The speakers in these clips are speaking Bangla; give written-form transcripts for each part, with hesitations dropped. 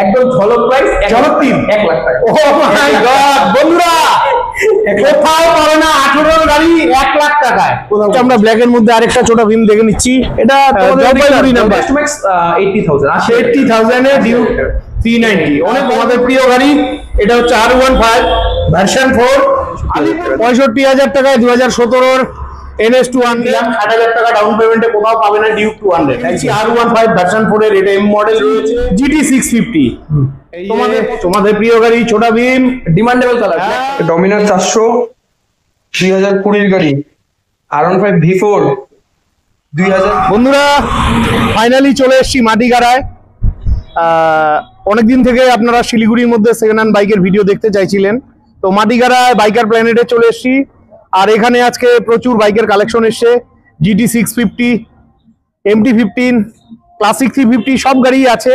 একদম ঝলক প্রাইস, ঝলক 1 লাখ টাকা। ও মাই গড বন্ধুরা, কোথাও পাবে না 18 গাড়ি 1 লাখ টাকায়। আমরা ব্ল্যাক এর মধ্যে আরেকটা ছোট ভীম দেখে নিচ্ছি। এটা জলপাইগুড়ি নাম্বার 80,000 80,000 এ ডিউক 390, অনেক আমাদের প্রিয় গাড়ি। এটা হচ্ছে R15 ভার্সন 4, 65,000 টাকায় 2017 NS200, 60,000 টাকা ডাউন পেমেন্টে কোথাও পাবে না ডিউক 200। R15 ভার্সন 4 এর এটা এম মডেল রয়েছে, GT 650। তোমাদের প্রিয় গাড়ি ছোট ভীম, ডিমান্ডেবল কালার, ডমিনার 400 2020 এর গাড়ি, R15 V4 2000। বন্ধুরা ফাইনালি চলে এসেছি মাটিগাড়ায়। অনেকদিন থেকে আপনারা শিলিগুড়ির মধ্যে সেকেন্ড হ্যান্ড বাইকের ভিডিও দেখতে চাইছিলেন, তো মাটিগাড়ায় বাইকার প্ল্যানেটে চলে এসেছি। আর এখানে আজকে প্রচুর বাইকের কালেকশন এসছে, GT 650, MT-15, ক্লাসিক 350 সব গাড়ি আছে,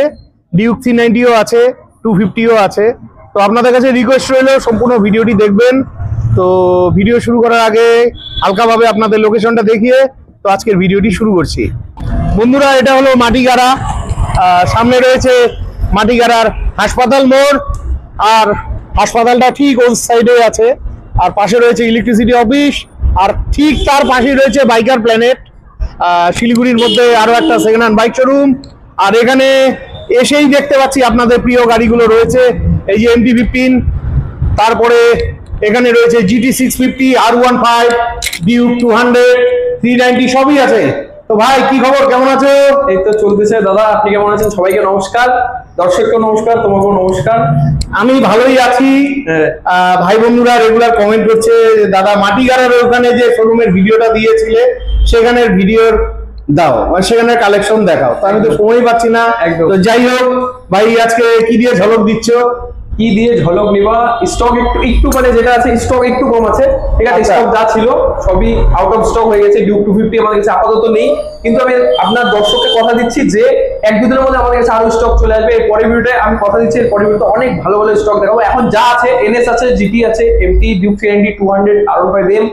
ডিউক 390ও আছে, 250ও আছে। তো আপনাদের কাছে রিকোয়েস্ট রইল সম্পূর্ণ ভিডিওটি দেখবেন। তো ভিডিও শুরু করার আগে হালকাভাবে আপনাদের লোকেশনটা দেখিয়ে তো আজকের ভিডিওটি শুরু করছি। বন্ধুরা এটা হলো মাটিগাড়া, সামনে রয়েছে মাটিগাড়ার হাসপাতাল মোড়, আর হাসপাতালটা ঠিক ওই সাইডে আছে। আর পাশে রয়েছে ইলেকট্রিসিটি অফিস, আর ঠিক তার পাশেই রয়েছে বাইকার প্ল্যানেট, শিলিগুড়ির মধ্যে আরো একটা সেকেন্ড হ্যান্ড বাইক শোরুম। আর এখানে এসেই দেখতে পাচ্ছি আপনাদের প্রিয় গাড়িগুলো রয়েছে, এই যে MT-15, তারপরে এখানে রয়েছে GT 650, R15, ডিউক 200, 390 সবই আছে। তো ভাই কি খবর, কেমন আছো? এই তো চলতেছে দাদা, আপনি কেমন আছেন? সবাইকে নমস্কার, দর্শককে নমস্কার, তোমাকেও নমস্কার। আমি ভালোই আছি। ভাই বন্ধুরা রেগুলার কমেন্ট করছে, দাদা মাটিগাড়ার ওখানে যে শোরুমের ভিডিওটা দিয়েছিলে সেখানের ভিডিওর দাও, সেখানের কালেকশন দেখাও। তো আমি তো সময় পাচ্ছি না। তো যাই হোক ভাই, আজকে কি দিয়ে ঝলক দিচ্ছ? কি দিয়ে ঝলক নিবা? স্টক একটু মানে যেটা আছে স্টক একটু কম আছে, ঠিক আছে। স্টক যা ছিল সবই আউট অফ স্টক হয়ে গেছে। ডিউক 250 আমাদের কাছে আপাতত নেই, কিন্তু আমি আপনার দর্শককে কথা দিচ্ছি যে 1-2 দিনের মধ্যে আমাদের কাছে আরো স্টক চলে আসবে। এর পরের ভিডিওতে আমি কথা দিচ্ছি, এর পরের ভিডিওতে অনেক ভালো ভালো স্টক দেখাবো। এখন যা আছে NS আছে, GT আছে, MT, Duke 390, 200, R15,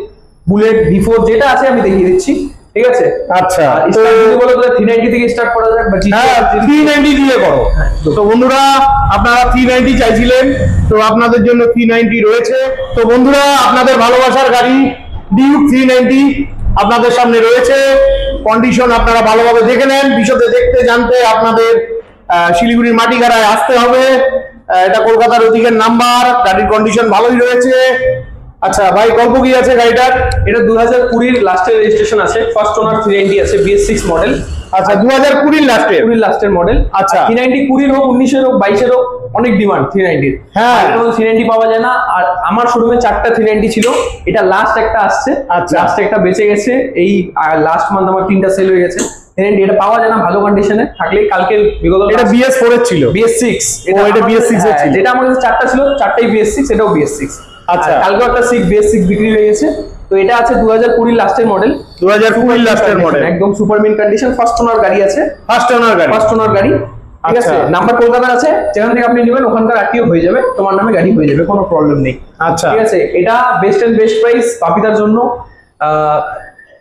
bullet, V4 যেটা আছে আমি দেখিয়ে দিচ্ছি, ঠিক আছে। আচ্ছা, স্টার্ট যদি বলো তাহলে 390 থেকে স্টার্ট করা যাক, বা 390 দিয়ে করো। তো বন্ধুরা আপনারা 390 চাইছিলেন, তো আপনাদের জন্য 390 রয়েছে। তো বন্ধুরা আপনাদের ভালোবাসার গাড়ি ডিউক 390 আপনাদের সামনে রয়েছে। কন্ডিশন আপনারা ভালোভাবে দেখে নেন। বিশদে দেখতে জানতে আপনাদের শিলিগুড়ির মাটিগাড়ায় আসতে হবে। এটা কলকাতার অধিকের নাম্বার, গাড়ির কন্ডিশন ভালোই রয়েছে। আচ্ছা ভাই, গল্প কি আছে গাড়িটার? এটা 2020 লাস্টের রেজিস্ট্রেশন আছে, ফার্স্ট ওনার 390 আছে, BS6 মডেল। আচ্ছা 2020 লাস্টের মডেল। আচ্ছা 390 20 হোক, 19 হোক, 22 হোক, অনেক ডিমান্ড 390। হ্যাঁ, 390 পাওয়া যায় না। আর আমার শোরুমে 4টা 390 ছিল, এটা লাস্ট একটা আসছে। আচ্ছা, লাস্ট একটা বেঁচে গেছে, এই লাস্ট মান্থ আমার 3টা সেল হয়ে গেছে। 390 এটা পাওয়া যায় না ভালো কন্ডিশনে, থাকলে কালকে বিগত এটা BS4 এর ছিল, BS6। এটা BS6 এর ছিল, যেটা আমার কাছে 4টা ছিল, 4টাই BS6, এটাও BS6। আচ্ছা, কালকে একটা BS6 বিক্রি হয়ে গেছে। তো এটা আছে 2020 লাস্টের মডেল, 2020 লাস্টের মডেল, একদম super mint condition. First owner গাড়ি আছে, ফার্স্ট ওনার গাড়ি, ঠিক আছে। নাম্বার কলকাতার আছে, যেখান থেকে আপনি নেবেন ওখানকার আরটিও হয়ে যাবে, তোমার নামে গাড়ি হয়ে যাবে, কোনো প্রবলেম নেই। আচ্ছা ঠিক আছে। এটা বেস্ট এন্ড বেস্ট প্রাইস বাপিদার জন্য,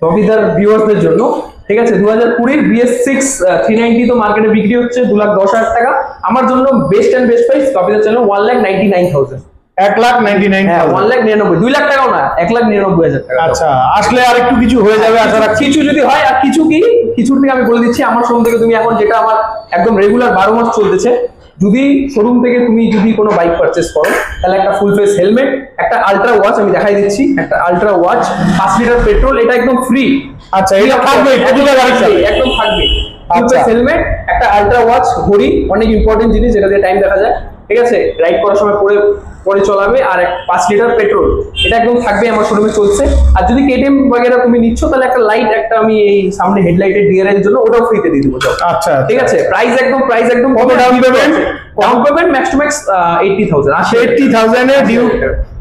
বাপিদার ভিউয়ার্সদের জন্য, ঠিক আছে। 2020 BS6 390 তো মার্কেটে বিক্রি হচ্ছে 2,10,000 টাকা। আমার জন্য বেস্ট এন্ড বেস্ট প্রাইস বাপিদার জন্য 1,99,000। 1,99,000, 1,99,000, 2 লাখ টাকাও না, 1,99,000 টাকা। আচ্ছা, আসলে আর একটু কিছু হয়ে যাবে আশা রাখছি। কিছু যদি হয়, আর কিছুর থেকে আমি বলে দিচ্ছি, আমার শোরুম থেকে তুমি এখন যেটা আমার একদম রেগুলার 12 মাস চলতেছে, যদি শোরুম থেকে তুমি যদি কোনো বাইক পারচেস করো, তাহলে একটা ফুল ফেস হেলমেট, একটা আলট্রা ওয়াচ আমি দেখাই দিচ্ছি, একটা আলট্রা ওয়াচ, 5 লিটার পেট্রোল, এটা একদম ফ্রি। আচ্ছা, এটা থাকবে প্রতিটা গাড়িতে, একদম থাকবে। আচ্ছা, হেলমেট, একটা আলট্রা ওয়াচ, ঘড়ি, অনেক ইম্পর্টেন্ট জিনিস যেটা দিয়ে টাইম দেখা যায়, ঠিক আছে। রাইড করার সময় পরে চলাবে। আর 5 লিটার পেট্রোল, এটা একদম থাকবে, আমার শোরুমে চলছে। আর যদি KTM বগেরা তুমি নিচ্ছ, তাহলে একটা লাইট, একটা আমি এই সামনে হেডলাইটের ডিআরএল এর জন্য ওটাও ফ্রিতে দিয়ে দেবো। আচ্ছা, ঠিক আছে। প্রাইস একদম কত down payment? Down payment max to max 80,000। 80,000 এ ডিউক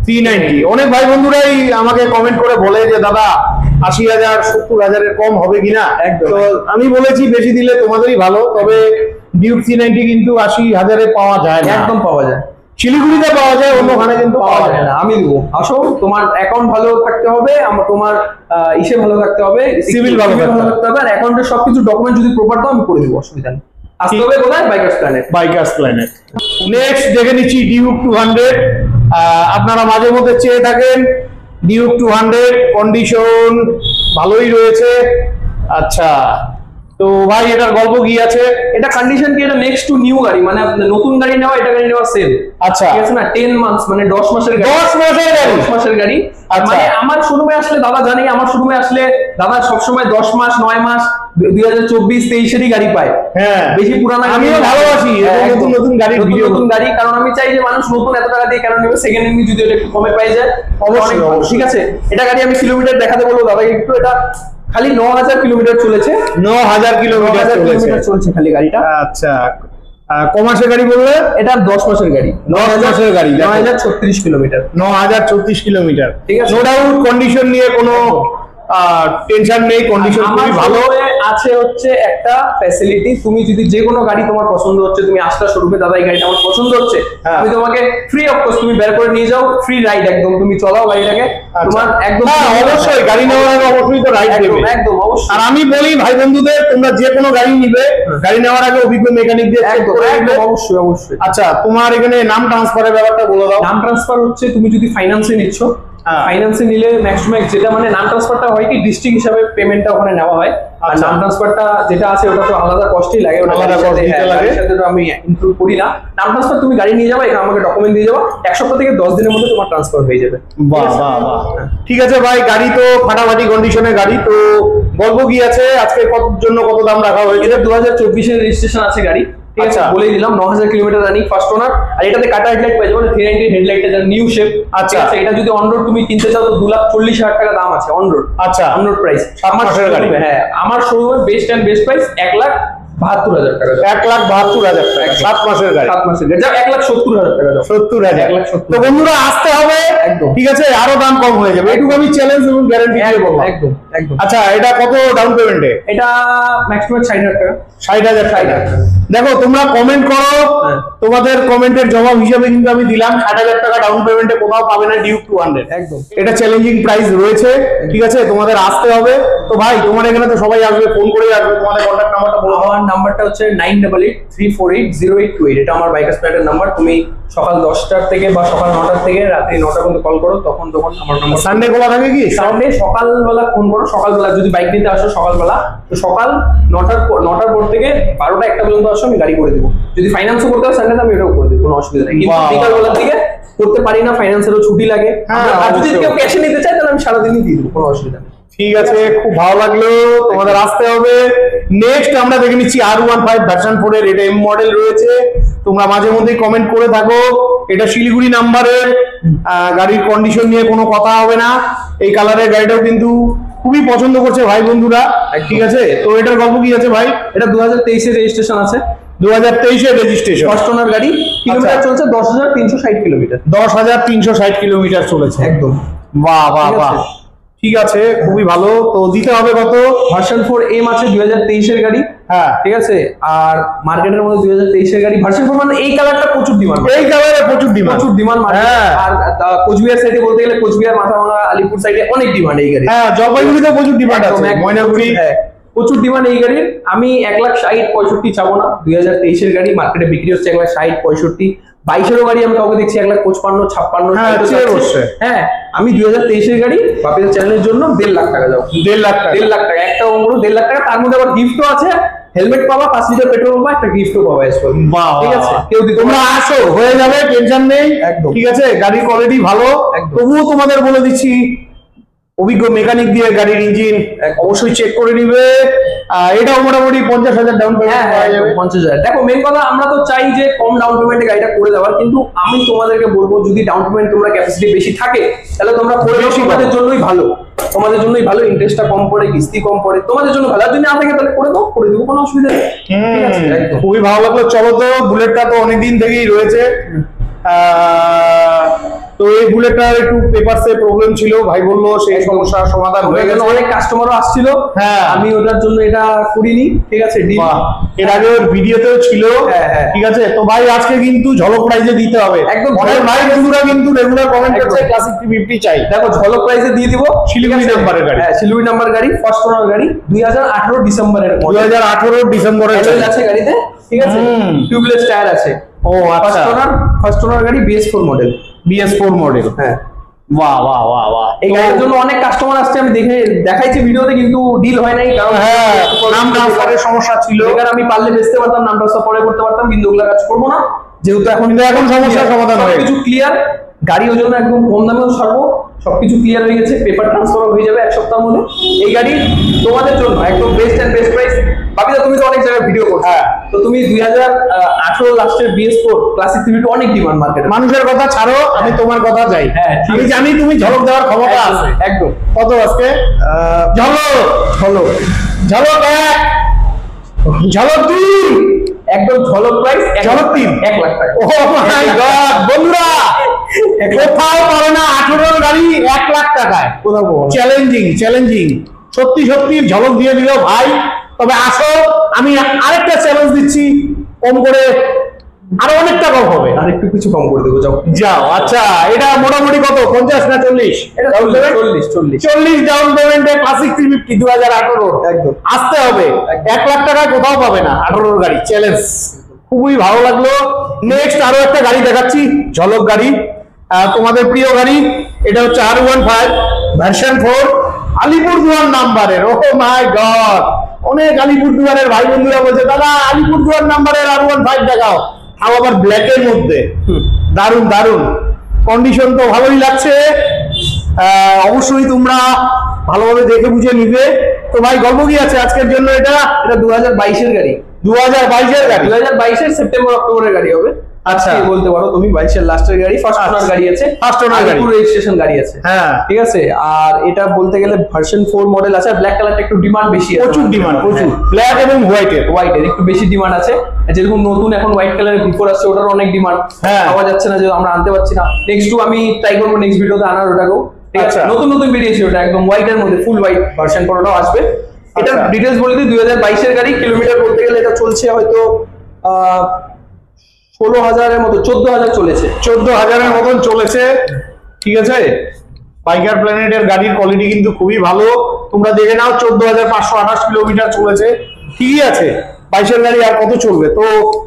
390। অনেক ভাই বন্ধুরাই আমাকে কমেন্ট করে বলে যে দাদা 80,000 70,000 এর কম হবে কিনা। তো আমি বলেছি বেশি দিলে তোমাদেরই ভালো, তবে ডিউক 390 কিন্তু 80,000 এ পাওয়া যায় না। একদম পাওয়া যায়, শিলিগুড়িতে পাওয়া যায়, অন্যখানে কিন্তু পাওয়া যায় না। আমি দেবো, আসো। তোমার অ্যাকাউন্ট ভালো থাকতে হবে, তোমার ভালো থাকতে হবে, সিভিল ভালো থাকতে হবে। আর অ্যাকাউন্টের সবকিছু ডকুমেন্ট যদি প্রপার দাও, আমি করে দেবো, অসুবিধা নেই। আসতে হবে কোথায়? Bikers planet. Bikers planet. Next দেখে নিচ্ছি ডিউক 200। আপনারা মাঝে মধ্যে চেয়ে থাকেন ডিউক 200, কন্ডিশন ভালোই রয়েছে। আচ্ছা, তো ভাই এটার গল্প কি আছে? এটা কন্ডিশন কি, এটা নেক্সট টু নিউ গাড়ি, মানে আপনার নতুন গাড়ি নেওয়া, এটা গাড়ি নেওয়া সেম। আচ্ছা, ঠিক আছে না, 10 মান্থস মানে 10 মাসের গাড়ি। 10 মাসের গাড়ি? 10 মাসের গাড়ি। আচ্ছা। মানে আমার শোরুমে আসলে দাদা জানি, আমার শোরুমে আসলে দাদা সবসময় 10 মাস 9 মাস 2024-23 এরই গাড়ি পায়। হ্যাঁ, বেশি পুরানা গাড়ি আমিও ভালোবাসি নতুন নতুন গাড়ির ভিডিও। নতুন গাড়ি, কারণ আমি চাই যে মানুষ নতুন এত টাকা দিয়ে কেন নেবে, সেকেন্ড হ্যান্ড যদি এটা একটু কমে পাই যায় অবশ্যই, অবশ্যই। ঠিক আছে। এটা গাড়ি আমি কিলোমিটার দেখাতে বলবো দাদাকে একটু। এটা খালি 9000 কিলোমিটার চলেছে। 9000 কিলোমিটার চলছে খালি গাড়িটা। আচ্ছা, কমার্সের গাড়ি বললে? এটা 10 মাসের গাড়ি। 10 মাসের গাড়ি, 9036 কিলোমিটার। 9034 কিলোমিটার। ঠিক আছে। নো ডাউট কন্ডিশন নিয়ে কোনো টেনশন নেই, কন্ডিশন খুবই ভালো আছে। হচ্ছে একটা ফ্যাসিলিটি, তুমি যদি যে কোনো গাড়ি তোমার পছন্দ হচ্ছে, তুমি আসলা শোরুমে, দাদা এই গাড়িটা আমার পছন্দ হচ্ছে, আমি তোমাকে ফ্রি অফ কস্ট তুমি বের করে নিয়ে যাও, ফ্রি রাইড একদম, তুমি চলাও গাড়িটাকে। তোমার একদম অবশ্যই গাড়ি নেওয়ার আগে অবশ্যই তো রাইড দেবে, একদম অবশ্যই। আর আমি বলি ভাই বন্ধুদের, তোমরা যে কোনো গাড়ি নিবে, গাড়ি নেওয়ার আগে অভিজ্ঞ মেকানিক দিয়ে চেক করে নিবে। অবশ্যই অবশ্যই। আচ্ছা, তোমার এখানে নাম ট্রান্সফারের ব্যাপারটা বলে দাও। নাম ট্রান্সফার হচ্ছে তুমি যদি ফাইন্যান্সে নিচ্ছ, ফাইন্যান্সে নিলে ম্যাক্সিমাম যেটা মানে নাম ট্রান্সফারটা হয় কি, ডিস্ট্রিক্ট হিসাবে পেমেন্টটা ওখানে নেওয়া হয়। আর নাম ট্রান্সফারটা যেটা আছে ওটা তো আলাদা কস্টই লাগে, ওটা আলাদা কস্ট দিতে লাগে, সাথে তো আমি ইনক্লুড করি না। নাম ট্রান্সফার তুমি গাড়ি নিয়ে যাবে, এখানে আমাকে ডকুমেন্ট দিয়ে যাবো, 1 সপ্তাহ থেকে 10 দিনের মধ্যে তোমার ট্রান্সফার হয়ে যাবে। বাহ বাহ বাহ, ঠিক আছে ভাই। গাড়ি তো ফাটাফাটি কন্ডিশনের গাড়ি। তো গল্প কি আছে আজকে, কত জন্য কত দাম রাখা হয়েছে? এটা 2024 এর রেজিস্ট্রেশন আছে গাড়ি, ঠিক আছে। বলেই দিলাম 9000 কিলোমিটার রানিং, ফার্স্ট ওনার। আর এটাতে কাটা হেডলাইট পাই যাবে, 390 হেডলাইটটা যেটা নিউ শেপ। আচ্ছা, এটা যদি অন রোড তুমি কিনতে চাও তো 2,40,000 টাকা দাম আছে অন রোড। আচ্ছা, অন রোড প্রাইস 7 মাসের গাড়ি। হ্যাঁ, আমার শোরুমে বেস্ট এন্ড বেস্ট প্রাইস 1,72,000 টাকা। 1,72,000 টাকা 7 মাসের গাড়ি। 7 মাসের গাড়ি 1,70,000 টাকা। 70,000। 1,70,000। তো বন্ধুরা আসতে হবে একদম, ঠিক আছে, আরো দাম কম হয়ে যাবে, এটুকু আমি চ্যালেঞ্জ এবং গ্যারান্টি দিয়ে বললাম। একদম একদম। আচ্ছা, এটা কত ডাউন পেমেন্টে? এটা ম্যাক্সিমাম 60,000 টাকা। 60,000 টাকা। দেখো, তোমরা কমেন্ট করো, তোমাদের কমেন্টের জবাব হিসেবে কিন্তু আমি দিলাম 60,000 টাকা ডাউন পেমেন্টে কোথাও পাবে না ডিউক 200। একদম, এটা চ্যালেঞ্জিং প্রাইস রয়েছে, ঠিক আছে, তোমাদের আসতে হবে। তো ভাই, তোমার এখানে তো সবাই আসবে, ফোন করেই আসবে, তোমাদের কন্ট্যাক্ট নাম্বারটা বলো। আমার নাম্বারটা হচ্ছে 9883480828। এটা আমার বাইকার্স প্ল্যানেটের নাম্বার। তুমি সকাল 10টার থেকে বা সকাল 9টার থেকে রাত্রি 9টা পর্যন্ত কল করো, তখন আমার নাম্বার। সানডে খোলা থাকে কি? সানডে সকালবেলা ফোন করো, সকালবেলা যদি বাইক নিতে আসো সকালবেলা, তো সকাল 9টার পর থেকে 12টা 1টা পর্যন্ত আসো, আমি গাড়ি করে দেবো। যদি ফাইন্যান্সও করতে হয় সানডে, আমি এটাও করে দেবো, কোনো অসুবিধা নেই। কিন্তু বিকালবেলার দিকে করতে পারি না, ফাইন্যান্সেরও ছুটি লাগে। আর যদি কেউ ক্যাশে নিতে চায় তাহলে আমি সারাদিনই দিয়ে দেবো, কোনো অসুবিধা নেই। ঠিক আছে, খুব ভালো লাগলো, তোমাদের আসতে হবে। নেক্সট আমরা দেখে নিচ্ছি R15 ভার্সন 4 এর, এটা এম মডেল রয়েছে। তোমরা মাঝে মধ্যেই কমেন্ট করে থাকো, এটা শিলিগুড়ি নাম্বারের গাড়ির কন্ডিশন নিয়ে কোনো কথা হবে না। এই কালারের গাড়িটাও কিন্তু খুবই পছন্দ করছে ভাই বন্ধুরা, ঠিক আছে। তো এটার গল্প কি আছে ভাই? এটা 2023 এর রেজিস্ট্রেশন আছে। 2023 এর রেজিস্ট্রেশন, ফার্স্ট ওনার গাড়ি। কিলোমিটার চলছে 10,360 কিলোমিটার। 10,360 কিলোমিটার চলেছে, একদম। বাহ বাহ বাহ, ঠিক আছে, খুবই ভালো। তো দিতে হবে কত? ভার্সন 4M আছে 2023 এর গাড়ি। হ্যাঁ, ঠিক আছে। আর মার্কেটের মধ্যে 2023 এর গাড়ি ভার্সন 4, মানে এই কালারটা প্রচুর ডিমান্ড, এই কালারে প্রচুর ডিমান্ড। হ্যাঁ। আর কোচবিহার সাইডে বলতে গেলে কোচবিহার, মাথাভাঙা, আলিপুর সাইডে অনেক ডিমান্ড এই গাড়ি। হ্যাঁ, জলপাইগুড়িতে প্রচুর ডিমান্ড আছে, ময়নাগুড়ি। হ্যাঁ, প্রচুর ডিমান্ড এই গাড়ির। আমি 1,60,65 চাবো না। 2023 এর গাড়ি মার্কেটে বিক্রি হচ্ছে 1,60,65। 22 গাড়ি আমি কাউকে দেখছি 1,55,56,60। হ্যাঁ, আমি 2023 এর গাড়ি বাপের চ্যানেলের জন্য 1.5 লাখ টাকা যাবো। 1.5 লাখ টাকা, 1.5 লাখ টাকা একটা অঙ্গুর, 1.5 লাখ টাকা। তার মধ্যে আবার গিফটও আছে, হেলমেট পাবা, 5 লিটার পেট্রোল পাবা, একটা গিফটও পাবা। ঠিক আছে, কেউ তোমরা আসো, হয়ে যাবে, টেনশন নেই। একদম, ঠিক আছে। গাড়ির কোয়ালিটি ভালো, তবুও তোমাদের বলে দিচ্ছি, অভিজ্ঞ মেকানিক দিয়ে গাড়ির ইঞ্জিন অবশ্যই চেক করে নিবে। এটাও মোটামুটি 50,000 ডাউন পেমেন্ট পাওয়া যাবে। 50,000। দেখো, মেন কথা আমরা তো চাই যে কম ডাউন পেমেন্টে গাড়িটা করে দেওয়ার, কিন্তু আমি তোমাদেরকে বলবো যদি ডাউন পেমেন্ট তোমরা ক্যাপাসিটি বেশি থাকে তাহলে তোমরা করে দাও, তোমাদের জন্যই ভালো, তোমাদের জন্যই ভালো। ইন্টারেস্টটা কম পড়ে, কিস্তি কম পড়ে, তোমাদের জন্য ভালো। আর যদি না থাকে তাহলে করে দাও, করে দেবো, কোনো অসুবিধা নেই। ঠিক আছে, একদম। খুবই ভালো লাগলো। চলো, তো বুলেটটা তো অনেকদিন থেকেই রয়েছে। তো এই বুলেটটার একটু পেপারসে প্রবলেম ছিল, ভাই বললো সেই সমস্যার সমাধান হয়ে গেছে। অনেক কাস্টমারও আসছিল, হ্যাঁ, আমি ওটার জন্য এটা করিনি। ঠিক আছে, এর আগে ওর ভিডিওতেও ছিল। ঠিক আছে। তো ভাই আজকে কিন্তু ঝলক প্রাইজে দিতে হবে একদম। অনেক ভাই বন্ধুরা কিন্তু রেগুলার কমেন্ট করছে ক্লাসিক 350 চাই। দেখো, ঝলক প্রাইজে দিয়ে দিব। শিলিগুড়ি নাম্বারের গাড়ি। হ্যাঁ, শিলিগুড়ি নাম্বার গাড়ি, ফার্স্ট ওনার গাড়ি, 2018 ডিসেম্বরের। 2018 ডিসেম্বরের আছে গাড়িতে। ঠিক আছে, টিউবলেস টায়ার আছে। ও আচ্ছা, ফার্স্ট ওনার গাড়ি BS4 মডেল। BS4 মডেল, হ্যাঁ। বাহ বাহ বাহ বাহ। এই গাড়ির জন্য অনেক কাস্টমার আসছে, আমি দেখাইছি ভিডিওতে, কিন্তু ডিল হয় নাই, কারণ হ্যাঁ নাম ট্রান্সফারের সমস্যা ছিল। এখানে আমি পারলে বেচতে পারতাম, নাম ট্রান্সফার পরে করতে পারতাম, কিন্তু ওগুলা কাজ করবো না, যেহেতু এখন সমস্যার সমাধান হয়ে কিছু ক্লিয়ার। গাড়িও জন্য একদম কম দামেও ছাড়বো, সবকিছু ক্লিয়ার হয়ে গেছে, পেপার ট্রান্সফার হয়ে যাবে এক সপ্তাহের মধ্যে। এই গাড়ি তোমাদের জন্য একদম বেস্ট এন্ড বেস্ট প্রাইস। বাকিটা তুমি তো অনেক জায়গায় ভিডিও করছো, হ্যাঁ, তো তুমি 2018 লাস্টের BS4 ক্লাসিক সিভিট অনেক ডিমান্ড মার্কেটে। মানুষের কথা ছাড়ো, আমি তোমার কথা যাই। হ্যাঁ, আমি জানি তুমি ঝলক দেওয়ার ক্ষমতা আছে একদম। কত আজকে? ঝলক ঝলক ঝলক 1, ঝলক 2, একদম ঝলক প্রাইস, ঝলক 3, 1 লাখ টাকা। ও মাই গড বন্ধুরা, কোথাও পাবে না 18 গাড়ি 1 লাখ টাকায়। চ্যালেঞ্জিং সত্যি সত্যি ঝলক দিয়ে দিল ভাই। তবে আসো, আমি আরেকটা চ্যালেঞ্জ দিচ্ছি, কম করে আরো অনেকটা কম হবে, আর একটু কিছু কম করে দেবো, যাও। আচ্ছা, এটা মোটামুটি কত, 50 না 40? এটা 40 ডাউন পেমেন্টে ক্লাসিক 350 2018 একদম আসতে হবে। 1 লাখ টাকায় কোথাও পাবে না 18 গাড়ি, চ্যালেঞ্জ। খুবই ভালো লাগলো। নেক্সট আরো একটা গাড়ি দেখাচ্ছি, ঝলক গাড়ি, তোমাদের প্রিয় গাড়ি। এটা হচ্ছে R15 ভার্সন 4 আলিপুরদুয়ার নাম্বারের। ও মাই গড, অনেক আলিপুরদুয়ারের ভাই বন্ধুরা বলছে দাদা আলিপুরদুয়ার নাম্বারের R15 দেখাও, তাও আবার ব্ল্যাকের মধ্যে। দারুন দারুন কন্ডিশন তো ভালোই লাগছে। অবশ্যই তোমরা ভালোভাবে দেখে বুঝে নিবে। তো ভাই গল্প কি আছে আজকের জন্য? এটা 2022 এর গাড়ি, 2022 এর গাড়ি, 2022 এর সেপ্টেম্বর অক্টোবরের গাড়ি হবে। আচ্ছা, বলতে পারো তুমি 22 এর লাস্টের গাড়ি, ফার্স্ট ওনার গাড়ি আছে, ফার্স্ট ওনার গাড়ি, পুরো রেজিস্ট্রেশন গাড়ি আছে। হ্যাঁ ঠিক আছে। আর এটা বলতে গেলে ভার্সন 4 মডেল আছে, আর ব্ল্যাক কালারটা একটু ডিমান্ড বেশি আছে, প্রচুর ডিমান্ড, প্রচুর ব্ল্যাক এবং হোয়াইটের একটু বেশি ডিমান্ড আছে। যেরকম নতুন এখন হোয়াইট কালারের বিফোর আসছে, ওটার অনেক ডিমান্ড, হ্যাঁ পাওয়া যাচ্ছে না, যে আমরা আনতে পারছি না। নেক্সট আমি ট্রাই করবো নেক্সট ভিডিওতে আনার ওটাকেও। ঠিক আছে, নতুন বেরিয়েছে ওটা একদম হোয়াইটের মধ্যে, ফুল হোয়াইট ভার্সন কোনটাও আসবে। এটা ডিটেলস বলে দিই, 2022 এর গাড়ি। কিলোমিটার বলতে গেলে এটা চলছে হয়তো 16,000-এর মতো, 14,000 চলেছে, 14,000-এর মতন চলেছে। ঠিক আছে, বাইকার প্ল্যানেটের গাড়ির কোয়ালিটি কিন্তু খুবই ভালো, তোমরা দেখে নাও। 14,528 কিলোমিটার চলেছে, ঠিকই আছে। 22-এর গাড়ি আর কত চলবে? তো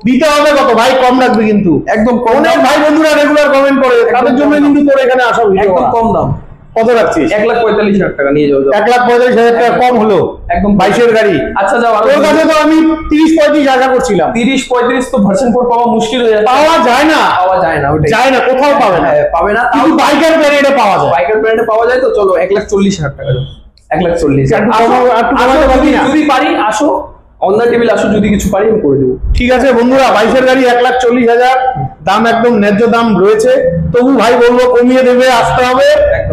দিতে হবে কত ভাই? কম রাখবে কিন্তু একদম। অনেক ভাই বন্ধুরা রেগুলার কমেন্ট করে, তাদের জন্য কিন্তু তোর এখানে আসা একদম কম দাম। কত রাখছিস? 1,45,000 টাকা নিয়ে যাও। 1,45,000 টাকা কম হলো একদম 22-এর গাড়ি। আচ্ছা যাও, তোর কাছে তো আমি 30-35 আশা করছিলাম। 30-35 তো ভার্সন 4 পাওয়া মুশকিল হয়ে যায়, পাওয়া যায় না, ওটাই যায় না, কোথাও পাবে না, পাবে না। কিন্তু বাইকার ব্র্যান্ডে পাওয়া যায়, পাওয়া যায়। তো চলো 1,40,000 টাকা দাও, 1,40,000 যদি পারি আসো, অন দা টেবিল আসো, যদি কিছু পারি আমি করে দেবো। ঠিক আছে বন্ধুরা, 22-এর গাড়ি 1,40,000 দাম, একদম ন্যায্য দাম রয়েছে। তবু ভাই বলবো কমিয়ে দেবে, আসতে হবে।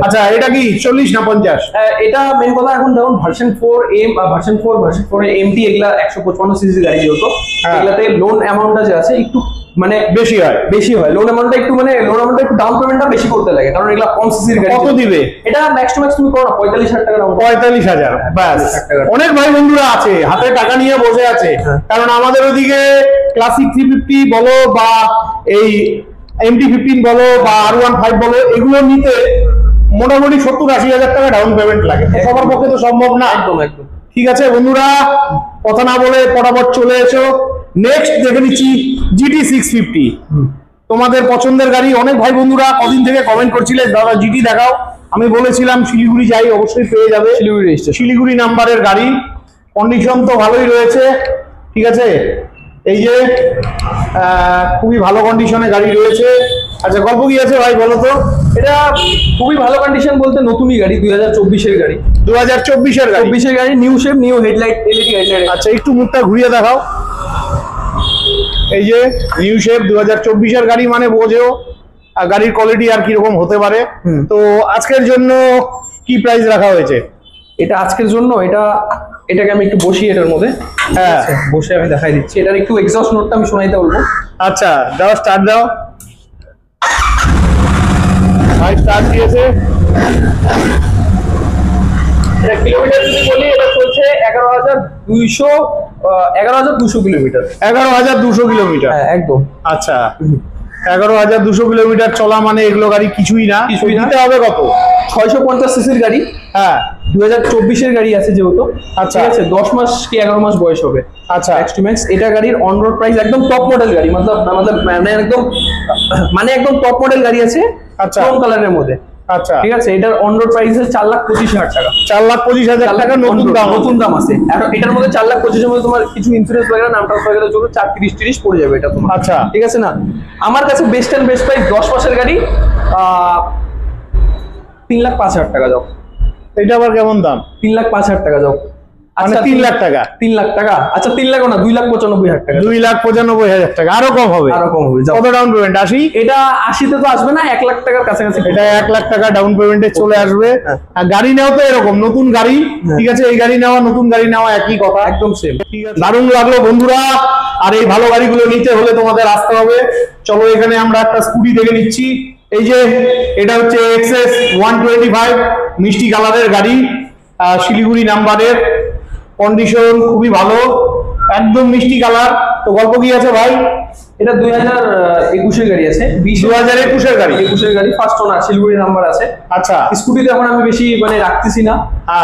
আচ্ছা, এটা কি 40 না 50? এটা মেন কথা, এখন দেখুন ভার্সন 4 এম বা ভার্সন 4 এ এমটি, এগুলা 155 সিসি গাড়ি, যেহেতু এগুলাতে লোন অ্যামাউন্টটা যে আছে একটু মানে বেশি হয়। লোন অ্যামাউন্টটা একটু ডাউন পেমেন্টটা বেশি করতে লাগে, কারণ এগুলা কম সিসির গাড়ি। কত দিবে? এটা ম্যাক্স টু ম্যাক্স তুমি করো না 45,000 টাকা দাম। 45,000 ব্যাস। অনেক ভাই বন্ধুরা আছে হাতে টাকা নিয়ে বসে আছে, কারণ আমাদের ওদিকে ক্লাসিক 350 বলো বা এই MT-15 বলো বা R15 বলো, এগুলো নিতে মোটামুটি 70-80,000 টাকা ডাউন পেমেন্ট লাগে। সবার পক্ষে তো সম্ভব না। একদম। ঠিক আছে বন্ধুরা, কথা না বলে ফটাফট চলে এসো। নেক্সট দেখে নিচ্ছি GT 650, তোমাদের পছন্দের গাড়ি। অনেক ভাই বন্ধুরা কদিন থেকে কমেন্ট করছিলে দাদা GT দেখাও। আমি বলেছিলাম শিলিগুড়ি যাই, অবশ্যই পেয়ে যাবে। শিলিগুড়ি নাম্বারের গাড়ি, কন্ডিশন তো ভালোই রয়েছে। ঠিক আছে, এই যে খুবই ভালো কন্ডিশনে গাড়ি রয়েছে। আচ্ছা, গল্প কি আছে ভাই বলো তো? এটা খুবই ভালো কন্ডিশন বলতে নতুনই গাড়ি, 2024-এর গাড়ি। 2024-এর গাড়ি, 24-এর গাড়ি, new shape, new headlight, LED headlight. আচ্ছা, একটু মুখটা ঘুরিয়ে দেখাও। এই যে নিউ শেপ 2024-এর গাড়ি, মানে বোঝো গাড়ির কোয়ালিটি আর কিরকম হতে পারে। তো আজকের জন্য কি প্রাইস রাখা হয়েছে? এটা আজকের জন্য এটাকে আমি একটু বসি এটার মধ্যে। হ্যাঁ, বসে আমি দেখাই দিচ্ছি। এটার একটু এক্সস্ট নোটটা আমি শোনাইতে বলবো। আচ্ছা, দাও, স্টার্ট দাও। ভাই স্টার্ট দিয়েছে। এটা কিলোমিটার যদি বলি, এটা চলছে 11,200 কিলোমিটার। 11,200 কিলোমিটার, হ্যাঁ একদম। আচ্ছা, 11,200 কিলোমিটার চলা মানে এগুলো গাড়ি কিছুই না। দিতে হবে কত? 650 সিসির গাড়ি। হ্যাঁ, 2024 গাড়ি আছে যেহেতু, আচ্ছা। ঠিক আছে, 10 মাস কি 11 মাস বয়স হবে। আচ্ছা, ম্যাক্স টু ম্যাক্স এটা গাড়ির অন রোড প্রাইস একদম টপ মডেল গাড়ি, মানে একদম টপ মডেল গাড়ি আছে, আচ্ছা। ক্রোম কালারের মধ্যে। আচ্ছা, ঠিক আছে, এটার অন রোড প্রাইস আছে 4,25,000 টাকা। 4,25,000 টাকা নতুন দাম আছে। আর এটার মধ্যে 4,25,000 এর মধ্যে তোমার কিছু ইন্স্যুরেন্স বাগেরা, নাম ট্রান্সফার বাগেরা যোগ 4,30,000 পড়ে যাবে এটা তোমার। আচ্ছা, ঠিক আছে না, আমার কাছে বেস্ট এন্ড বেস্ট প্রাইস 10 মাসের গাড়ি 3,05,000 টাকা যাও। এটা আবার কেমন দাম? 3,05,000 টাকা যাও। মানে 3 লাখ টাকা? 3 লাখ টাকা, আচ্ছা 3 লাখ না, 2,95,000 টাকা। 2,95,000 টাকা, আরো কম হবে? আরো কম হবে। কত ডাউন পেমেন্ট? 80? এটা 80 তে তো আসবে না, 1 লাখ টাকার কাছাকাছি। এটা 1 লাখ টাকা ডাউন পেমেন্টে চলে আসবে। আর গাড়ি নেওয়া তো এরকম, নতুন গাড়ি, ঠিক আছে, এই গাড়ি নেওয়া নতুন গাড়ি নেওয়া একই কথা, একদম সেম। ঠিক আছে, দারুণ লাগলো বন্ধুরা। আর এই ভালো গাড়িগুলো নিতে হলে তোমাদের আসতে হবে। চলো এখানে আমরা একটা স্কুটি দেখে নিচ্ছি। এই যে এটা হচ্ছে XS 125 মিষ্টি কালারের গাড়ি, শিলিগুড়ি নাম্বারের, কন্ডিশন খুবই ভালো, একদম মিষ্টি কালার। তো গল্প কি আছে ভাই? এটা 2021 এর গাড়ি আছে। 2021 এর গাড়ি? 21 এর গাড়ি, ফার্স্ট ওনার, শিলিগুড়ি নাম্বার আছে। আচ্ছা, স্কুটিতে এখন আমি বেশি মানে রাখতেছি না,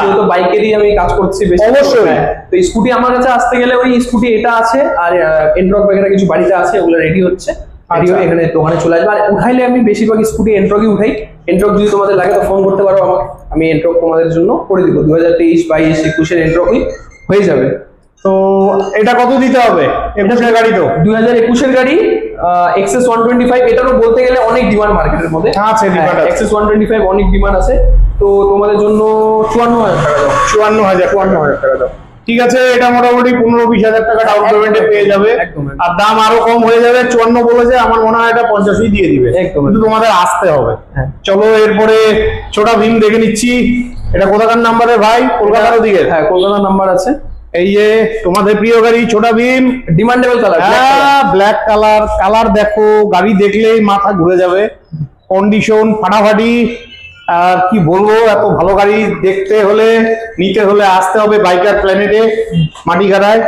যেহেতু বাইকেরই আমি কাজ করছি বেশি। অবশ্যই। তো স্কুটি আমার কাছে আসতে গেলে ওই স্কুটি এটা আছে, আর এন্ড্রক বগেরা কিছু বাড়িতে আছে, ওগুলো রেডি হচ্ছে, রেডি হয়ে এখানে দোকানে চলে আসবে। আর উঠাইলে আমি বেশিরভাগ স্কুটি এন্ড্রকই উঠাই। এন্ড্রক যদি তোমাদের লাগে তো ফোন করতে পারো আমাকে, আমি এন্ড্রক তোমাদের জন্য করে দিব। 2023, 22, 21 এর এন্ড্রকই হয়ে যাবে। তো এটা কত দিতে হবে? 21 এর গাড়ি তো? 2021 এর গাড়ি, XS 125, এটারও বলতে গেলে অনেক ডিমান্ড মার্কেটের মধ্যে আছে, ডিমান্ড আছে। XS 125 অনেক ডিমান্ড আছে, তো তোমাদের জন্য 54,000 টাকা দাও। 54,000 টাকা দাও। ঠিক আছে, এটা মোটামুটি 15-20,000 টাকা ডাউন পেমেন্টে পেয়ে যাবে। একদম। আর দাম আরো কম হয়ে যাবে, 54 বলেছে, আমার মনে হয় এটা 50ই দিয়ে দিবে। একদম। কিন্তু তোমাদের আসতে হবে। হ্যাঁ। চলো এরপরে ছোটা ভীম দেখে নিচ্ছি। এটা কোথাকার নাম্বারের ভাই? কলকাতার দিকে? হ্যাঁ, কলকাতার নাম্বার আছে। এই যে তোমাদের প্রিয় গাড়ি Chhota Bheem, demandable colour, black colour. Colour দেখো, গাড়ি দেখলেই মাথা ঘুরে যাবে, কন্ডিশন ফাটাফাটি। আর কি বলবো, এত ভালো গাড়ি দেখতে হলে, নিতে হলে আসতে হবে বাইকার প্ল্যানেটে মাটিগাড়ায়।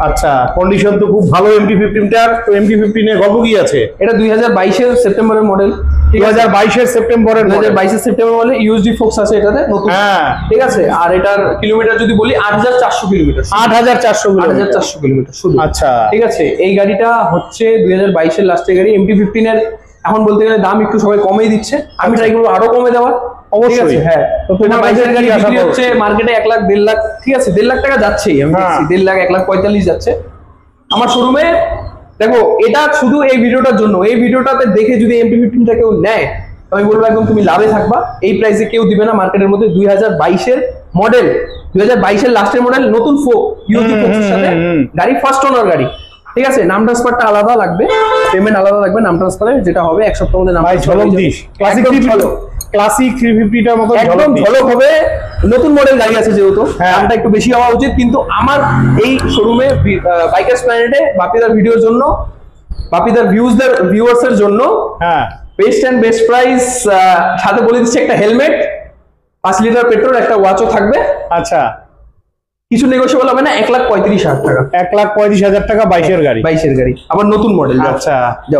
আচ্ছা, কন্ডিশন তো খুব ভালো MT-15টার। তো MT-15 এর গল্প কি আছে? এটা 2022 এর সেপ্টেম্বরের মডেল। 2022 এর সেপ্টেম্বরের মডেল। 2022 এর সেপ্টেম্বর মডেল, ইউএসডি ফোক্স আছে এটাতে নতুন। হ্যাঁ, ঠিক আছে। আর এটার কিলোমিটার যদি বলি 8,400 কিলোমিটার। 8,400 কিলোমিটার। 8,400 কিলোমিটার শুধু। আচ্ছা, ঠিক আছে। এই গাড়িটা হচ্ছে 2022 এর লাস্টের গাড়ি। MT-15 এর এখন বলতে গেলে দাম একটু সবাই কমেই দিচ্ছে, আমি ট্রাই করবো আরো কমে দেওয়ার। অবশ্যই। হ্যাঁ, তো তোমার বাইকের গাড়ি কি আশা বিক্রি করো? হচ্ছে মার্কেটে 1 লাখ 1.5 লাখ, ঠিক আছে, 1.5 লাখ টাকা যাচ্ছেই, আমি দেখছি 1.5 লাখ 1,45,000 যাচ্ছে আমার শোরুমে। দেখো, এটা শুধু এই ভিডিওটার জন্য, এই ভিডিওটাতে দেখে যদি MT-15টা কেউ নেয়, আমি বলবো একদম তুমি লাভে থাকবা। এই প্রাইসে কেউ দিবে না মার্কেটের মধ্যে। 2022 এর মডেল, 2022 এর লাস্টের মডেল, নতুন ইউএসডি ফোক্সের সাথে গাড়ি, ফার্স্ট ওনার গাড়ি। ঠিক আছে, নাম ট্রান্সফারটা আলাদা লাগবে, পেমেন্ট আলাদা লাগবে নাম ট্রান্সফারে, যেটা হবে 1 সপ্তাহের মধ্যে নাম ঝলক দিস। ক্লাসিক 350টার মতো একদম ঝলক হবে। নতুন মডেল গাড়ি আছে যেহেতু, দামটা একটু বেশি হওয়া উচিত, কিন্তু আমার এই শোরুমে বাইকার্স প্ল্যানেটে বাপিদার ভিডিওর জন্য, বাপিদার ভিউয়ার্সের জন্য বেস্ট এন্ড বেস্ট প্রাইস। সাথে বলে দিচ্ছি একটা হেলমেট, 5 লিটার পেট্রোল, একটা ওয়াচও থাকবে। আচ্ছা, কিছু নেগোশিয়েবল হবে না। 1,35,000 টাকা। 1,35,000 টাকা 22 এর গাড়ি? 22 এর গাড়ি, আবার নতুন মডেল। আচ্ছা,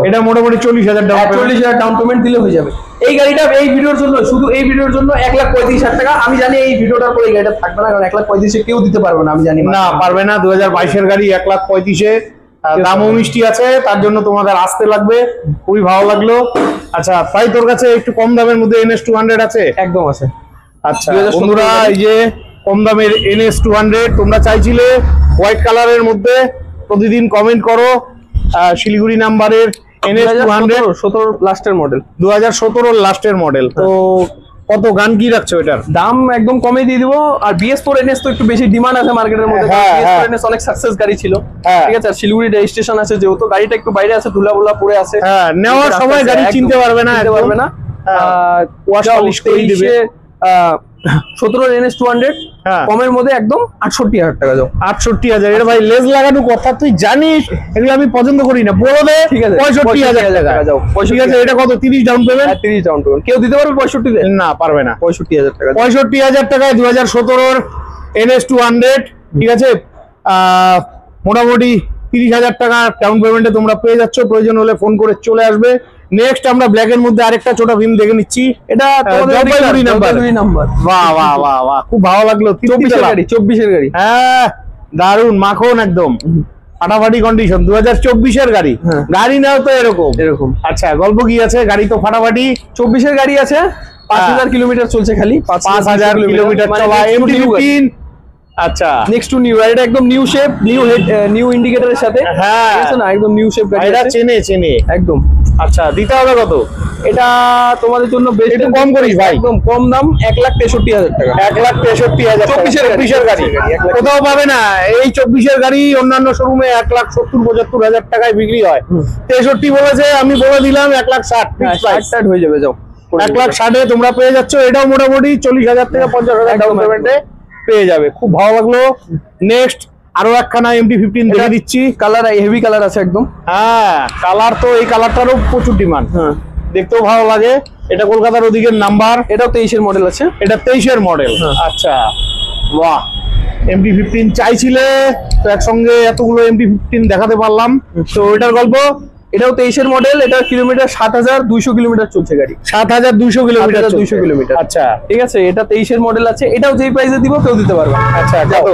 এটা মোটামুটি 40,000 ডাউন পেমেন্ট। 40,000 ডাউন পেমেন্ট দিলে হয়ে যাবে। এই গাড়িটা এই ভিডিওর জন্য, শুধু এই ভিডিওর জন্য 1,35,000 টাকা। আমি জানি এই ভিডিওটার পরে এই গাড়িটা থাকবে না, কারণ 1,35,000 কেউ দিতে পারবে না, আমি জানি না, পারবে না। 2022 এর গাড়ি 1,35,000, দামও মিষ্টি আছে, তার জন্য তোমাদের আসতে লাগবে। খুবই ভালো লাগলো। আচ্ছা, তাই তোর কাছে একটু কম দামের মধ্যে NS 200 আছে? একদম আছে। আচ্ছা বন্ধুরা, এই যে কম দামের NS 200 তোমরা চাইছিলে হোয়াইট কালারের মধ্যে, প্রতিদিন কমেন্ট করো। শিলিগুড়ি নাম্বারের NS 200, 17 লাস্টের মডেল, 2017 লাস্টের মডেল। তো কত গান কি রাখছো এটার দাম? একদম কমে দিয়ে দিব। আর BS4 NS তো একটু বেশি ডিমান্ড আছে মার্কেটের মধ্যে। BS4 NS অনেক সাকসেস গাড়ি ছিল, ঠিক আছে। আর শিলিগুড়ি রেজিস্ট্রেশন আছে যেহেতু, গাড়িটা একটু বাইরে আছে, ধুলাবুলা পড়ে আছে, নেওয়ার সময় গাড়ি চিনতে পারবে না, ওয়াশ পলিশ করে দিবে। 17 NS 200 কমের মধ্যে একদম 68,000 টাকা যাও। 68,000? এটা ভাই লেজ লাগানো কথা, তুই জানিস এগুলো আমি পছন্দ করি না। বলো দে, ঠিক আছে, 65,000 টাকা যাও। ঠিক আছে, এটা কত? 30 ডাউন পেমেন্ট? 30 down payment. কেউ দিতে পারবে 65 তে? না, পারবে না। 65,000 টাকা। 65,000 টাকায় 2017 NS 200, ঠিক আছে। মোটামুটি 30,000 টাকা ডাউন পেমেন্টে তোমরা পেয়ে যাচ্ছ। প্রয়োজন হলে ফোন করে চলে আসবে। নেক্সট আমরা ব্ল্যাক এর মধ্যে আরেকটা ছোট ভীম দেখে নিচ্ছি। এটা তোমাদের জলপাইগুড়ি নাম্বার। জলপাইগুড়ি নাম্বার। বাহ বাহ বাহ বাহ, খুব ভালো লাগলো। 24 এর গাড়ি, 24 এর গাড়ি। হ্যাঁ দারুন মাখন একদম, ফাটাফাটি কন্ডিশন, 2024 এর গাড়ি। হ্যাঁ। গাড়ি নাও তো এরকম এরকম। আচ্ছা গল্প কি আছে? গাড়ি তো ফাটাফাটি, 24 এর গাড়ি আছে, 5000 কিলোমিটার চলছে খালি, 5000 কিলোমিটার চলা MT-15। আচ্ছা নেক্সট টু নিউ, এটা একদম new shape, new head, new ইন্ডিকেটরের সাথে। হ্যাঁ ঠিক আছে না, একদম নিউ শেপ গাড়ি এটা আছে। চেনে চেনে একদম। আচ্ছা দিতে হবে কত? এটা তোমাদের জন্য বেস্ট, একটু কম করিস ভাই। একদম কম দাম, 1,63,000 টাকা। 1,63,000 24 এর গাড়ি কোথাও পাবে না। এই 24 এর গাড়ি অন্যান্য শোরুমে 1,70,000-75,000 টাকায় বিক্রি হয়। 63 বলেছে, আমি বলে দিলাম 1,60,000 60 হয়ে যাবে, যাও 1,60,000 তোমরা পেয়ে যাচ্ছ। এটাও মোটামুটি 40,000 থেকে 50,000 ডাউন পেমেন্টে পেয়ে যাবে, খুব ভালো লাগলো। নেক্সট আরো একখানা MT-15 দেখে দিচ্ছি। কালার হেভি কালার আছে একদম। হ্যাঁ কালার তো, এই কালারটারও প্রচুর ডিমান্ড, হ্যাঁ দেখতেও ভালো লাগে। এটা কলকাতার ওদিকের নাম্বার, এটাও 23 এর মডেল আছে। এটা 23 এর মডেল। আচ্ছা বাহ, MT-15 চাইছিলে তো একসঙ্গে এতগুলো MT-15 দেখাতে পারলাম। তো এটার গল্প, এটাও 23 এর মডেল, এটার কিলোমিটার 7200 কিলোমিটার চলছে গাড়ি। 7200 কিলোমিটার 7200 কিলোমিটার। আচ্ছা ঠিক আছে, এটা 23 এর মডেল আছে, এটাও যেই প্রাইসে দিব কেউ দিতে পারবে। আচ্ছা কত?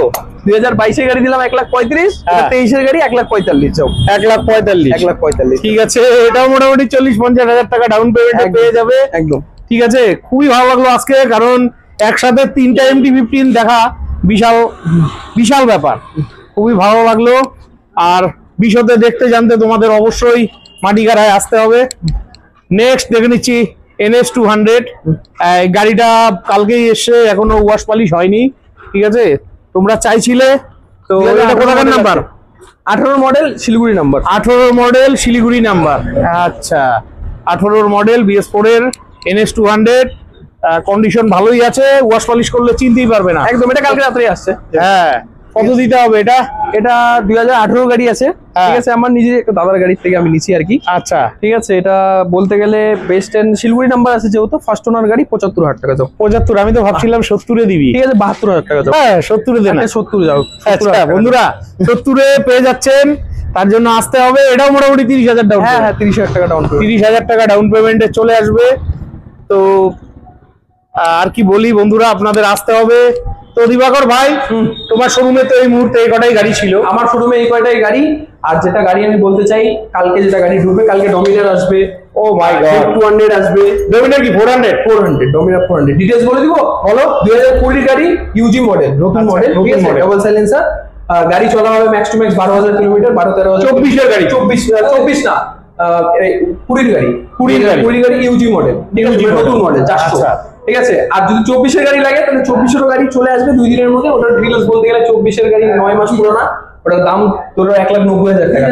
2022 এর গাড়ি দিলাম 1,35,000, এটা 23 এর গাড়ি 1,45,000। যাও 1,45,000। 1,45,000 ঠিক আছে, এটাও মোটামুটি 40-50,000 টাকা ডাউন পেমেন্টে পেয়ে যাবে একদম। ঠিক আছে, খুবই ভালো লাগলো আজকে, কারণ একসাথে 3টা MT-15 দেখা বিশাল বিশাল ব্যাপার, খুবই ভালো লাগলো। আর বিশদে দেখতে জানতে তোমাদের অবশ্যই মাটিগাড়ায় আসতে হবে। নেক্সট দেখে নিচ্ছি NS200। গাড়িটা কালকেই এসছে, এখনো ওয়াশ পালিশ হয়নি। ঠিক আছে, তোমরা চাইছিলে তো। এটা কোথাকার number? 18 model, Siliguri number. 18 model, Siliguri number. আচ্ছা 18 মডেল BS4 এর NS200, কন্ডিশন ভালোই আছে, ওয়াশ পলিশ করলে চিনতেই পারবে না একদম। এটা কালকে রাত্রে আসছে। হ্যাঁ কত দিতে হবে এটা? এটা 2018 গাড়ি আছে। ঠিক আছে, আমার নিজের একটা দাদার গাড়ি থেকে আমি নিছি আর কি। আচ্ছা ঠিক আছে, এটা বলতে গেলে বেস্ট এন্ড শিলিগুড়ি নাম্বার আছে, যেহেতু ফার্স্ট ওনার গাড়ি। 75,000 টাকা যাও। 75? আমি তো ভাবছিলাম 70-এ দিবি। ঠিক আছে, 72,000 টাকা যাও। হ্যাঁ 70-এ দেন। 70 যাও। আচ্ছা বন্ধুরা 70-এ পেয়ে যাচ্ছেন, তার জন্য আসতে হবে। এটাও মোটামুটি 30,000 ডাউন। হ্যাঁ হ্যাঁ, 30,000 টাকা ডাউন। 30,000 টাকা ডাউন পেমেন্টে চলে আসবে। তো আর কি বলি বন্ধুরা, আপনাদের আসতে হবে। তো দিবাকর ভাই, তোমার শোরুমে তো এই মুহূর্তে এই কটাই গাড়ি ছিল। আমার শোরুমে এই কয়টাই গাড়ি। আর যেটা গাড়ি আমি বলতে চাই, কালকে যেটা গাড়ি ঢুকবে, কালকে ডমিনার আসবে। ও মাই গড, 200 আসবে। ডমিনার কি 400? 400, ডমিনার 400। ডিটেইলস বলে দিব, বলো। 2020 গাড়ি, ইউজি মডেল, নতুন মডেল। ঠিক আছে, ডাবল সাইলেন্সার। গাড়ি চলা হবে ম্যাক্স টু ম্যাক্স 12,000 কিলোমিটার, 12-13,000। 24 এর গাড়ি? 24 না, 20 গাড়ি। 20 গাড়ি ইউজি মডেল। ঠিক আছে, নতুন মডেল 400। ঠিক আছে, আর যদি 24 এর গাড়ি লাগে তাহলে 24 এর গাড়ি চলে আসবে 2 দিনের মধ্যে। ওটার ডিটেইলস বলতে গেলে 24 এর গাড়ি 9 মাস পুরোনো, ওটার দাম তোর 1,90,000 টাকা।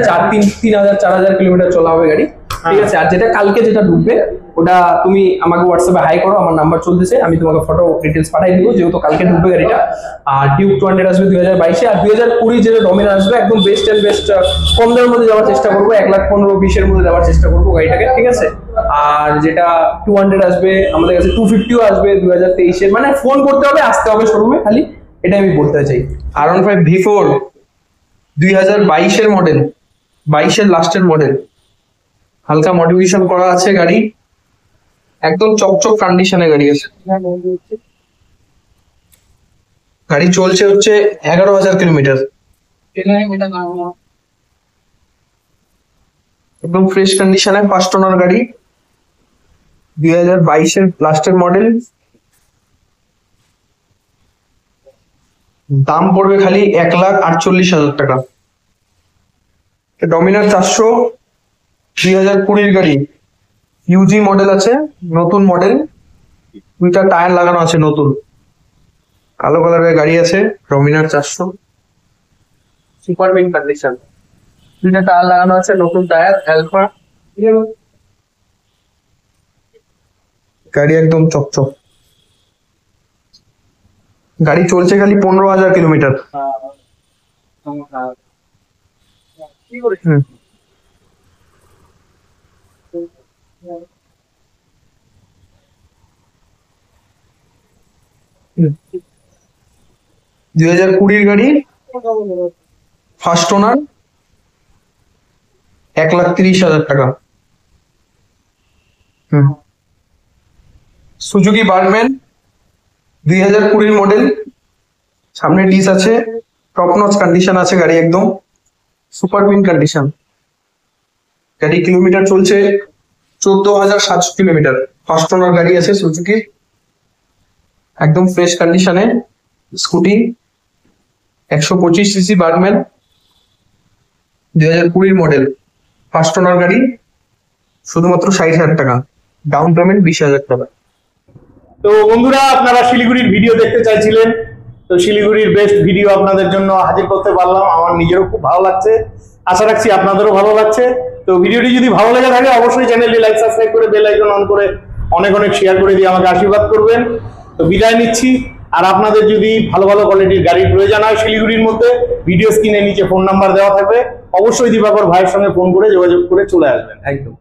3,000 কিলোমিটার চলা হবে গাড়ি। ঠিক আছে, আর যেটা কালকে যেটা ঢুকবে ওটা তুমি আমাকে হোয়াটসঅ্যাপে হাই করো, আমার নাম্বার চলতেছে, আমি তোমাকে ফটো ডিটেইলস পাঠিয়ে দিব, যেহেতু কালকে ঢুকবে গাড়িটা। আর ডিউক 200 আসবে 2022-এ। আর 2020 যেটা ডমিনার আসবে, একদম বেস্ট এন্ড বেস্ট কম দামের মধ্যে যাওয়ার চেষ্টা করবো, 1,15,20 এর মধ্যে যাওয়ার চেষ্টা করবো গাড়িটাকে। ঠিক আছে, আর যেটা 200 আসবে আমাদের কাছে, 250ও আসবে 2023-এর। মানে ফোন করতে হবে, আসতে হবে শোরুমে, খালি এটা আমি বলতে চাই। R15 V4 2022-এর মডেল, 22-এর লাস্টের মডেল, হালকা মডিফিকেশন করা আছে গাড়ি, একদম চকচক কন্ডিশনে গাড়ি আছে। গাড়ি চলছে হচ্ছে 11,000 কিলোমিটার, একদম ফ্রেশ কন্ডিশনে, ফার্স্ট ওনার গাড়ি, 2022-এর লাস্টের মডেল। দাম পড়বে খালি 1,48,000 টাকা। ডমিনার 400 2020-এর গাড়ি, ইউজি মডেল আছে, নতুন মডেল, 2টা টায়ার লাগানো আছে নতুন, কালো কালারের গাড়ি আছে। ডমিনার 400 সুপার মিন কন্ডিশন, 2টা টায়ার লাগানো আছে, নতুন টায়ার অ্যালফা। গাড়ি একদম চকচক, গাড়ি চলছে খালি 15,000 কিলোমিটার। হুম, 2020-এর গাড়ি, ফার্স্ট ওনার, 1,30,000 টাকা। সুজুকি বারম্যান 2020 মডেল, সামনে ডিস আছে, টপ নচ কন্ডিশন আছে গাড়ি, একদম সুপার কুইন কন্ডিশন। গাড়ি কিলোমিটার চলছে 14,700 কিলোমিটার। ফার্স্ট ওনার গাড়ি আছে সুজুকি, একদম ফ্রেশ কন্ডিশনে scooty. 125 CC barman 2020 model, first owner গাড়ি, শুধুমাত্র 60,000 টাকা, ডাউন পেমেন্ট 20,000 টাকা। তো বন্ধুরা, আপনারা শিলিগুড়ির ভিডিও দেখতে চাইছিলেন, তো শিলিগুড়ির বেস্ট ভিডিও আপনাদের জন্য হাজির করতে পারলাম। আমার নিজেরও খুব ভালো লাগছে, আশা রাখছি আপনাদেরও ভালো লাগছে। তো ভিডিওটি যদি ভালো লেগে থাকে অবশ্যই চ্যানেলটি লাইক সাবস্ক্রাইব করে বেল আইকন অন করে অনেক অনেক শেয়ার করে দিয়ে আমাকে আশীর্বাদ করবেন। তো বিদায় নিচ্ছি। আর আপনাদের যদি ভালো ভালো কোয়ালিটির গাড়ির প্রয়োজন হয় শিলিগুড়ির মধ্যে, ভিডিও স্ক্রিনে নিচে ফোন নাম্বার দেওয়া থাকবে, অবশ্যই দিবাকর ভাইয়ের সঙ্গে ফোন করে যোগাযোগ করে চলে আসবেন। একদম।